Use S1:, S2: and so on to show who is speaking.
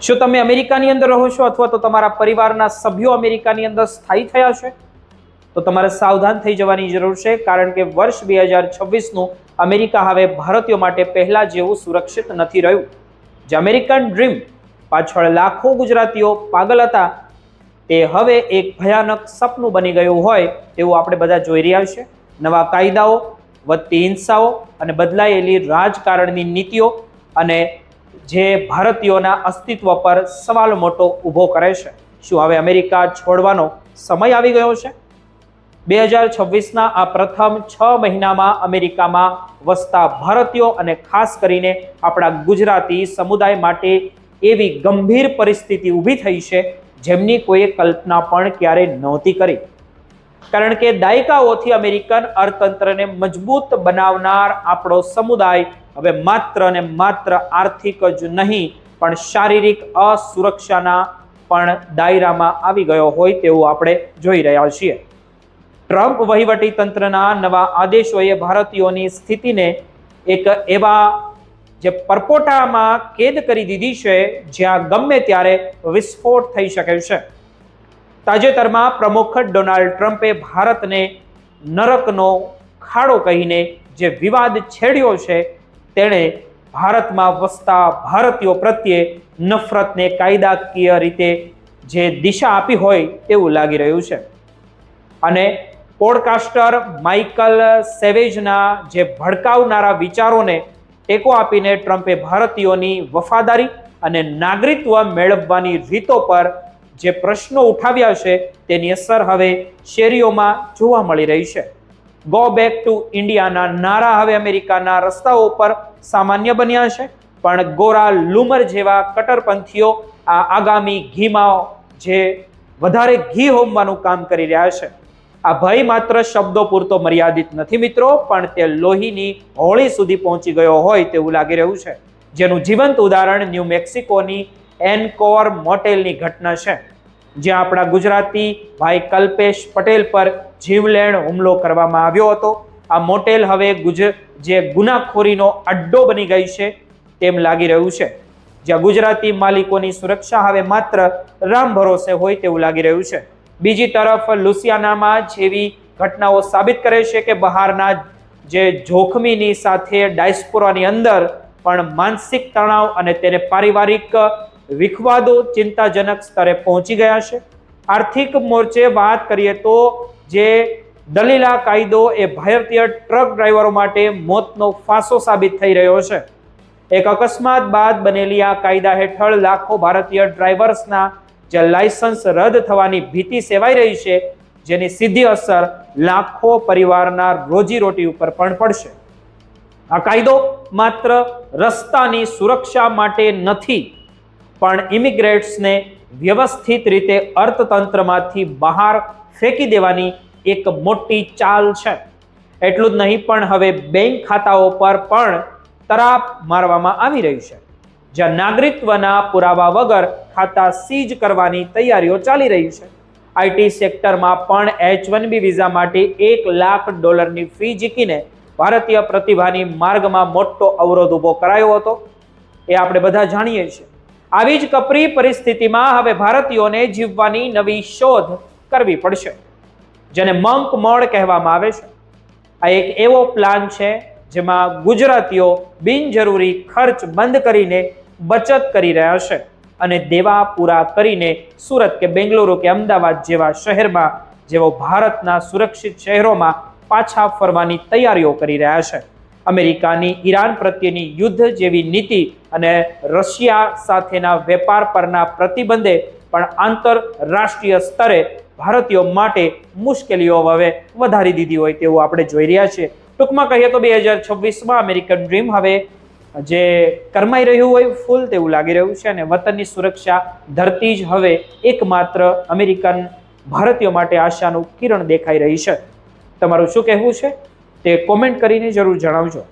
S1: શું તમે અમેરિકાની અંદર રહો છો અથવા તો તમારા પરિવારના સભ્યો અમેરિકાની અંદર સ્થાયી થયા છે? તો તમારે સાવધાન થઈ જવાની જરૂર છે, કારણ કે વર્ષ 2026નું અમેરિકા હવે ભારતીયો માટે પહેલા જેવું સુરક્ષિત નથી રહ્યું. જે અમેરિકન ડ્રીમ પાછળ લાખો ગુજરાતીઓ પાગલ હતા, તે હવે એક ભયાનક સપનું બની ગયું હોય તેવું આપણે બધા જોઈ રહ્યા છે. નવા કાયદાઓ, વધતી હિંસાઓ અને બદલાયેલી રાજકારણની નીતિઓ અને જે ભારતીયોના અસ્તિત્વ પર સવાલ મોટો ઊભો કરે છે. શું હવે અમેરિકા છોડવાનો સમય આવી ગયો છે? 2026ના આ પ્રથમ 6 મહિનામાં અમેરિકામાં વસતા ભારતીયો અને ખાસ કરીને આપણા ગુજરાતી સમુદાય માટે એવી ગંભીર પરિસ્થિતિ ઊભી થઈ છે જેમની કોઈએ કલ્પના પણ ક્યારેય નહોતી કરી. કારણ કે દાયકાઓથી અમેરિકન અર્થતંત્રને મજબૂત બનાવનાર આપણો સમુદાય હવે માત્ર ને માત્ર આર્થિક જ નહીં પણ શારીરિક અસુરક્ષાના પણ દાયરામાં આવી ગયો હોય તેવું આપણે જોઈ રહ્યા છીએ. ટ્રમ્પ વહીવટી તંત્રના નવા આદેશોએ ભારતીયોની સ્થિતિને એક એવા જે પરપોટામાં કેદ કરી દીધી છે જ્યાં ગમે ત્યારે વિસ્ફોટ થઈ શકે છે. તાજેતરમાં પ્રમુખ ડોનાલ્ડ ટ્રમ્પે ભારતને નરકનો ખાડો કહીને જે વિવાદ છેડ્યો છે, તેણે ભારતમાં વસતા ભારતીયો પ્રત્યે નફરતને કાયદાકીય રીતે જે દિશા આપી હોય તેવું લાગી રહ્યું છે. અને પોડકાસ્ટર માઇકલ સેવેજના જે ભડકાવનારા વિચારોને ટેકો આપીને ટ્રમ્પે ભારતીયોની વફાદારી અને નાગરિકત્વ મેળવવાની રીતો પર જે પ્રશ્નો ઉઠાવ્યા છે તેની અસર હવે શેરીઓમાં જોવા મળી રહી છે. ગો બેક ટુ ઇન્ડિયાના નારા હવે અમેરિકાના રસ્તાઓ પર સામાન્ય બન્યા છે, પણ ગોરા લૂમર જેવા કટ્ટરપંથીઓ આ આગામી ઘીમાં જે વધારે ઘી હોમવાનું કામ કરી રહ્યા છે. આ ભય માત્ર શબ્દો પૂરતો મર્યાદિત નથી મિત્રો, પણ તે લોહીની હોળી સુધી પહોંચી ગયો હોય તેવું લાગી રહ્યું છે, જેનું જીવંત ઉદાહરણ ન્યૂ મેક્સિકોની એનકોર મોટેલની ઘટના છે, જ્યાં આપણા ગુજરાતી ભાઈ કલ્પેશ પટેલ પર જીવલેણ હુમલો કરવામાં આવ્યો હતો. આ મોટેલ હવે જે ગુનાખોરીનો અડ્ડો બની ગઈ છે તેમ લાગી રહ્યું છે, જ્યાં ગુજરાતી માલિકોની સુરક્ષા હવે માત્ર રામ ભરોસે હોય તેવું લાગી રહ્યું છે. બીજી તરફ લુસિયાનામાં જેવી ઘટનાઓ સાબિત કરે છે કે બહારના જે જોખમીની સાથે ડાયસ્પોરાની અંદર પણ માનસિક તણાવ અને તેને પારિવારિક વિખવાદો ચિંતાજનક સ્તરે પહોંચી ગયા છે. આર્થિક મોરચે વાત કરીએ તો જે દલીલા કાયદો એ ભારતીય ટ્રક ડ્રાઈવરો માટે મોતનો ફાંસો સાબિત થઈ રહ્યો છે. એક અકસ્માત બાદ બનેલી આ કાયદા હેઠળ લાખો ભારતીય ડ્રાઈવર્સના જે લાયસન્સ રદ થવાની ભીતિ સેવાઈ રહી છે, જેની સીધી અસર લાખો પરિવારના રોજીરોટી ઉપર પણ પડશે. આ કાયદો માત્ર રસ્તાની સુરક્ષા માટે નથી, પણ ઇમિગ્રેટ્સને વ્યવસ્થિત રીતે અર્થતંત્રમાંથી બહાર ફેંકી દેવાની એક મોટી ચાલ છે. એટલું જ નહીં, પણ હવે બેંક ખાતાઓ પર પણ તરાપ મારવામાં આવી રહી છે, જ્યાં નાગરિકત્વના પુરાવા વગર ખાતા સીઝ કરવાની તૈયારીઓ ચાલી રહી છે. આઈટી સેક્ટરમાં પણ H1B વિઝા માટે $1 લાખ ફી ઝીકીને ભારતીય પ્રતિભાની માર્ગમાં મોટો અવરોધ ઊભો કરાયો હતો, એ આપણે બધા જાણીએ છીએ. આવી જ કપરી પરિસ્થિતિમાં હવે ભારતીયોને જીવવાની નવી શોધ કરવી પડશે, જેને મંક મોડ કહેવામાં આવે છે. આ એક એવો પ્લાન છે જેમાં ગુજરાતીઓ બિનજરૂરી ખર્ચ બંધ કરીને બચત કરી રહ્યા છે અને દેવા પૂરા કરીને સુરત કે બેંગલુરુ કે અમદાવાદ જેવા શહેરમાં, જેવો ભારતના સુરક્ષિત શહેરોમાં પાછા ફરવાની તૈયારીઓ કરી રહ્યા છે. અમેરિકાની ઈરાન પ્રત્યેની યુદ્ધ જેવી નીતિ અને રશિયા સાથેના વેપાર પરના પ્રતિબંધે પણ આંતરરાષ્ટ્રીય સ્તરે ભારતીયો માટે મુશ્કેલીઓ હવે વધારી દીધી હોય તેવું આપણે જોઈ રહ્યા છીએ. ટૂંકમાં કહીએ તો 2026માં અમેરિકન ડ્રીમ હવે જે કરમાઈ રહ્યું હોય ફૂલ તેવું લાગી રહ્યું છે, અને વતનની સુરક્ષા ધરતી જ હવે એકમાત્ર અમેરિકન ભારતીયો માટે આશાનું કિરણ દેખાઈ રહી છે. તમારું શું કહેવું છે તે કોમેન્ટ કરીને જરૂર જણાવજો.